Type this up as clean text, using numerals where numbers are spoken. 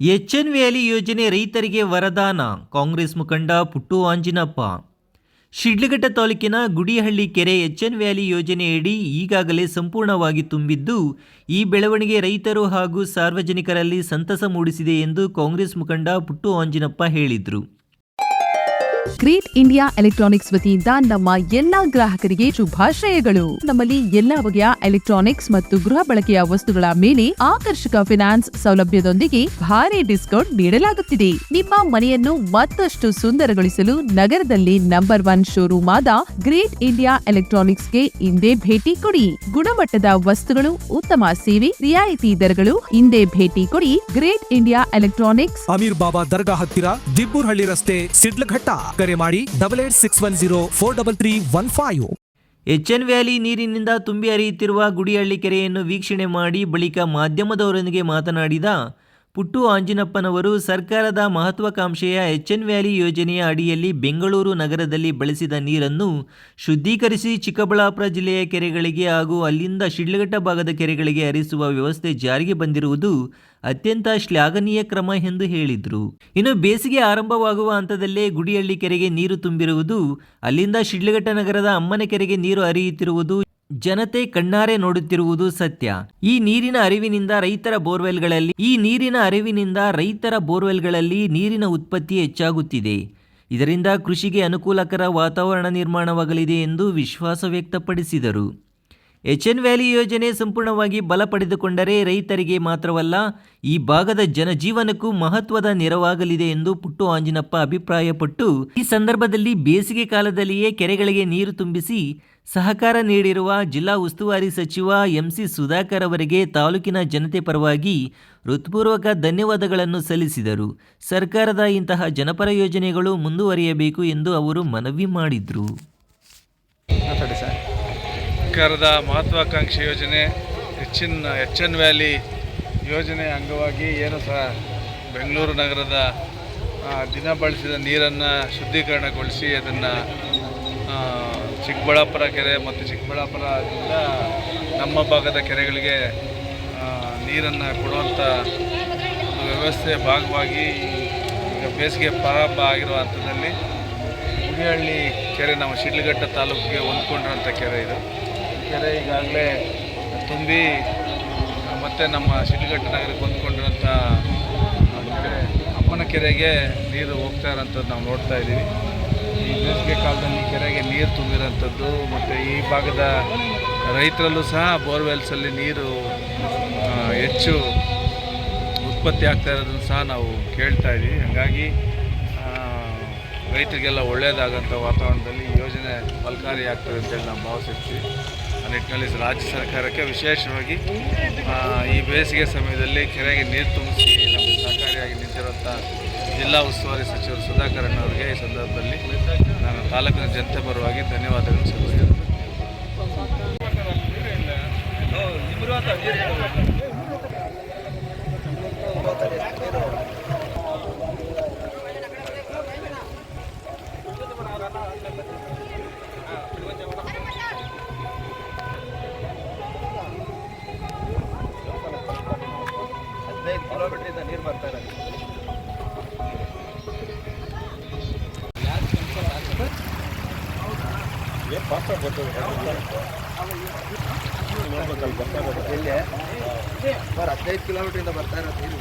H N valley ಯೋಜನೆ ರೈತರಿಗೆ ವರದಾನ. ಕಾಂಗ್ರೆಸ್ ಮುಖಂಡ ಪುಟ್ಟು ಆಂಜಿನಪ್ಪ. ಶಿಡ್ಲಘಟ್ಟ ತಾಲೂಕಿನ ಗುಡಿಹಳ್ಳಿ ಕೆರೆ ಎಚ್ಎನ್ ವ್ಯಾಲಿ ಯೋಜನೆಯಡಿ ಈಗಾಗಲೇ ಸಂಪೂರ್ಣವಾಗಿ ತುಂಬಿದ್ದು, ಈ ಬೆಳವಣಿಗೆ ರೈತರು ಹಾಗೂ ಸಾರ್ವಜನಿಕರಲ್ಲಿ ಸಂತಸ ಮೂಡಿಸಿದೆ ಎಂದು ಕಾಂಗ್ರೆಸ್ ಮುಖಂಡ ಪುಟ್ಟು ಆಂಜಿನಪ್ಪ ಹೇಳಿದರು. ಗ್ರೇಟ್ ಇಂಡಿಯಾ ಎಲೆಕ್ಟ್ರಾನಿಕ್ಸ್ ವತಿಯಿಂದ ನಮ್ಮ ಎಲ್ಲಾ ಗ್ರಾಹಕರಿಗೆ ಶುಭಾಶಯಗಳು. ನಮ್ಮಲ್ಲಿ ಎಲ್ಲಾ ಬಗೆಯ ಎಲೆಕ್ಟ್ರಾನಿಕ್ಸ್ ಮತ್ತು ಗೃಹ ಬಳಕೆಯ ವಸ್ತುಗಳ ಮೇಲೆ ಆಕರ್ಷಕ ಫಿನಾನ್ಸ್ ಸೌಲಭ್ಯದೊಂದಿಗೆ ಭಾರಿ ಡಿಸ್ಕೌಂಟ್ ನೀಡಲಾಗುತ್ತಿದೆ. ನಿಮ್ಮ ಮನೆಯನ್ನು ಮತ್ತಷ್ಟು ಸುಂದರಗೊಳಿಸಲು ನಗರದಲ್ಲಿ ನಂಬರ್ 1 ಶೋರೂಮ್ ಆದ ಗ್ರೇಟ್ ಇಂಡಿಯಾ ಎಲೆಕ್ಟ್ರಾನಿಕ್ಸ್ಗೆ ಇಂದೇ ಭೇಟಿ ಕೊಡಿ. ಗುಣಮಟ್ಟದ ವಸ್ತುಗಳು, ಉತ್ತಮ ಸೇವೆ, ರಿಯಾಯಿತಿ ದರಗಳು. ಇಂದೇ ಭೇಟಿ ಕೊಡಿ. ಗ್ರೇಟ್ ಇಂಡಿಯಾ ಎಲೆಕ್ಟ್ರಾನಿಕ್ಸ್, ಅಮೀರ್ ಬಾಬಾ ದರ್ಗಾ ಹತ್ತಿರ, ದಿಬ್ಬೂರ್ಹಳ್ಳಿ ರಸ್ತೆ, ಶಿಡ್ಲಘಟ್ಟ. ಕರೆ ಮಾಡಿ 8861043315. ಎಚ್ಎನ್ ವ್ಯಾಲಿ ನೀರಿನಿಂದ ತುಂಬಿ ಹರಿಯುತ್ತಿರುವ ಗುಡಿಹಳ್ಳಿ ಕೆರೆಯನ್ನು ವೀಕ್ಷಣೆ ಮಾಡಿ ಬಳಿಕ ಮಾಧ್ಯಮದವರೊಂದಿಗೆ ಮಾತನಾಡಿದ ಪುಟ್ಟು ಆಂಜಿನಪ್ಪನವರು, ಸರ್ಕಾರದ ಮಹತ್ವಾಕಾಂಕ್ಷೆಯ ಎಚ್ಎನ್ ವ್ಯಾಲಿ ಯೋಜನೆಯ ಅಡಿಯಲ್ಲಿ ಬೆಂಗಳೂರು ನಗರದಲ್ಲಿ ಬಳಸಿದ ನೀರನ್ನು ಶುದ್ಧೀಕರಿಸಿ ಚಿಕ್ಕಬಳ್ಳಾಪುರ ಜಿಲ್ಲೆಯ ಕೆರೆಗಳಿಗೆ ಹಾಗೂ ಅಲ್ಲಿಂದ ಶಿಡ್ಲಘಟ್ಟ ಭಾಗದ ಕೆರೆಗಳಿಗೆ ಹರಿಸುವ ವ್ಯವಸ್ಥೆ ಜಾರಿಗೆ ಬಂದಿರುವುದು ಅತ್ಯಂತ ಶ್ಲಾಘನೀಯ ಕ್ರಮ ಎಂದು ಹೇಳಿದರು. ಇನ್ನು ಬೇಸಿಗೆ ಆರಂಭವಾಗುವ ಹಂತದಲ್ಲೇ ಗುಡಿಹಳ್ಳಿ ಕೆರೆಗೆ ನೀರು ತುಂಬಿರುವುದು, ಅಲ್ಲಿಂದ ಶಿಡ್ಲಘಟ್ಟ ನಗರದ ಅಮ್ಮನ ಕೆರೆಗೆ ನೀರು ಹರಿಯುತ್ತಿರುವುದು ಜನತೆ ಕಣ್ಣಾರೆ ನೋಡುತ್ತಿರುವುದು ಸತ್ಯ. ಈ ನೀರಿನ ಅರಿವಿನಿಂದ ರೈತರ ಬೋರ್ವೆಲ್ಗಳಲ್ಲಿ ನೀರಿನ ಉತ್ಪತ್ತಿ ಹೆಚ್ಚಾಗುತ್ತಿದೆ. ಇದರಿಂದ ಕೃಷಿಗೆ ಅನುಕೂಲಕರ ವಾತಾವರಣ ನಿರ್ಮಾಣವಾಗಲಿದೆ ಎಂದು ವಿಶ್ವಾಸ ವ್ಯಕ್ತಪಡಿಸಿದರು. ಎಚ್ಎನ್ ವ್ಯಾಲಿ ಯೋಜನೆ ಸಂಪೂರ್ಣವಾಗಿ ಬಲ ಪಡೆದುಕೊಂಡರೆ ರೈತರಿಗೆ ಮಾತ್ರವಲ್ಲ, ಈ ಭಾಗದ ಜನಜೀವನಕ್ಕೂ ಮಹತ್ವದ ನೆರವಾಗಲಿದೆ ಎಂದು ಪುಟ್ಟು ಆಂಜಿನಪ್ಪ ಅಭಿಪ್ರಾಯಪಟ್ಟು, ಈ ಸಂದರ್ಭದಲ್ಲಿ ಬೇಸಿಗೆ ಕಾಲದಲ್ಲಿಯೇ ಕೆರೆಗಳಿಗೆ ನೀರು ತುಂಬಿಸಿ ಸಹಕಾರ ನೀಡಿರುವ ಜಿಲ್ಲಾ ಉಸ್ತುವಾರಿ ಸಚಿವ ಎಂಸಿ ಸುಧಾಕರ್ ಅವರಿಗೆ ತಾಲೂಕಿನ ಜನತೆ ಪರವಾಗಿ ಹೃತ್ಪೂರ್ವಕ ಧನ್ಯವಾದಗಳನ್ನು ಸಲ್ಲಿಸಿದರು. ಸರ್ಕಾರದ ಇಂತಹ ಜನಪರ ಯೋಜನೆಗಳು ಮುಂದುವರಿಯಬೇಕು ಎಂದು ಅವರು ಮನವಿ ಮಾಡಿದರು. ಸರ್ಕಾರದ ಮಹತ್ವಾಕಾಂಕ್ಷಿ ಯೋಜನೆ ಎಚ್ಎನ್ ವ್ಯಾಲಿ ಯೋಜನೆ ಅಂಗವಾಗಿ ಏನು ಸಹ ಬೆಂಗಳೂರು ನಗರದ ದಿನ ಬಳಸಿದ ನೀರನ್ನು ಶುದ್ಧೀಕರಣಗೊಳಿಸಿ ಅದನ್ನು ಚಿಕ್ಕಬಳ್ಳಾಪುರ ಕೆರೆ ಮತ್ತು ಚಿಕ್ಕಬಳ್ಳಾಪುರದಿಂದ ನಮ್ಮ ಭಾಗದ ಕೆರೆಗಳಿಗೆ ನೀರನ್ನು ಕೊಡುವಂಥ ವ್ಯವಸ್ಥೆಯ ಭಾಗವಾಗಿ ಈಗ ಬೇಸಿಗೆ ಪ್ರಾರಂಭ ಆಗಿರುವ ಹಂತದಲ್ಲಿ ಗುಡಿಹಳ್ಳಿ ಕೆರೆ ನಮ್ಮ ಶಿಡ್ಲಘಟ್ಟ ತಾಲೂಕಿಗೆ ಹೊಂದ್ಕೊಂಡಿರೋಂಥ ಕೆರೆ ಇದು. ಕೆರೆ ಈಗಾಗಲೇ ತುಂಬಿ ಮತ್ತು ನಮ್ಮ ಶಿಡ್ಲಘಟ್ಟ ನಗರಕ್ಕೆ ಹೊಂದ್ಕೊಂಡಿರೋಂಥ ಅಮ್ಮನ ಕೆರೆಗೆ ನೀರು ಹೋಗ್ತಾ ಇರೋಂಥದ್ದು ನಾವು ನೋಡ್ತಾ ಇದ್ದೀವಿ. ಈ ಬೇಸಿಗೆ ಕಾಲದಲ್ಲಿ ಕೆರೆಗೆ ನೀರು ತುಂಬಿರೋಂಥದ್ದು ಮತ್ತು ಈ ಭಾಗದ ರೈತರಲ್ಲೂ ಸಹ ಬೋರ್ವೆಲ್ಸಲ್ಲಿ ನೀರು ಹೆಚ್ಚು ಉತ್ಪತ್ತಿ ಆಗ್ತಾ ಇರೋದನ್ನು ಸಹ ನಾವು ಕೇಳ್ತಾ ಇದ್ದೀವಿ. ಹಾಗಾಗಿ ರೈತರಿಗೆಲ್ಲ ಒಳ್ಳೆಯದಾಗಂಥ ವಾತಾವರಣದಲ್ಲಿ ಈ ಯೋಜನೆ ಫಲಕಾರಿ ಆಗ್ತದೆ ಅಂತೇಳಿ ನಾವು ಭಾವಿಸಿರ್ತೀವಿ. ಆ ನಿಟ್ಟಿನಲ್ಲಿ ರಾಜ್ಯ ಸರ್ಕಾರಕ್ಕೆ ವಿಶೇಷವಾಗಿ ಈ ಬೇಸಿಗೆ ಸಮಯದಲ್ಲಿ ಕೆರೆಗೆ ನೀರು ತುಂಬಿಸಿ ನಮಗೆ ಸಹಕಾರಿಯಾಗಿ ನಿಂತಿರುವಂಥ ಜಿಲ್ಲಾ ಉಸ್ತುವಾರಿ ಸಚಿವರು ಸುಧಾಕರ್ ಅವರಿಗೆ ಈ ಸಂದರ್ಭದಲ್ಲಿ ನಾನು ತಾಲೂಕಿನ ಜನತೆ ಪರವಾಗಿ ಧನ್ಯವಾದಗಳನ್ನು ಸಲ್ಲಿಸಿದ್ದೇನೆ. ಕಿಲೋಮೀಟರ್ ನೀರು ಬರ್ತಾ ಇರೋದು. ಏನು ಫಾಸ್ಟ್ ಆಗಿ ಬರ್ತದೆ 15 ಕಿಲೋಮೀಟ್ರಿಂದ ಬರ್ತಾ ಇರೋದು ನೀರು.